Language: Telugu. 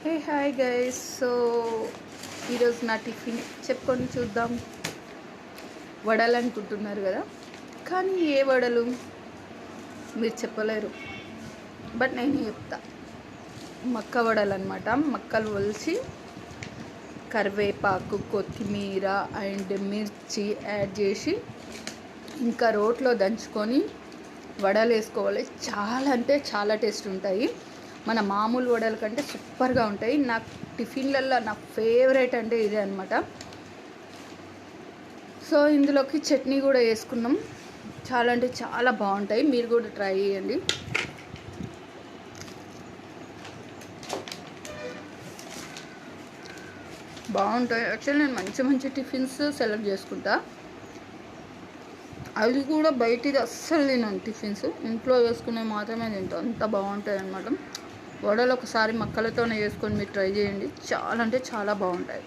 Hey hi guys. సో ఈరోజు నా టిఫిన్ చెప్పుకొని చూద్దాం. వడలు అనుకుంటున్నారు కదా, కానీ ఏ వడలు మీరు చెప్పలేరు, బట్ నేను చెప్తా. మక్క వడలు అనమాట. మక్కలు ఒలిచి కరివేపాకు, కొత్తిమీర అండ్ మిర్చి యాడ్ చేసి ఇంకా రోట్లో దంచుకొని వడలు వేసుకోవాలి. చాలా అంటే చాలా టేస్ట్ ఉంటాయి. మన మామూలు వడల కంటే సూపర్గా ఉంటాయి. నాకు టిఫిన్లలో నా ఫేవరెట్ అంటే ఇదే అనమాట. సో ఇందులోకి చట్నీ కూడా వేసుకున్నాం. చాలా అంటే చాలా బాగుంటాయి. మీరు కూడా ట్రై చేయండి. బాగుంటాయి. యాక్చువల్లీ నేను మంచి మంచి టిఫిన్స్ సెలెక్ట్ చేసుకుంటా. అది కూడా బయటిది అస్సలు తినను. టిఫిన్స్ ఇంట్లో వేసుకునే మాత్రమే తింటాను. అంత బాగుంటాయి అన్నమాట. వడలు ఒకసారి మక్కలతోనే వేసుకొని మీరు ట్రై చేయండి. చాలా అంటే చాలా బాగుంటాయి.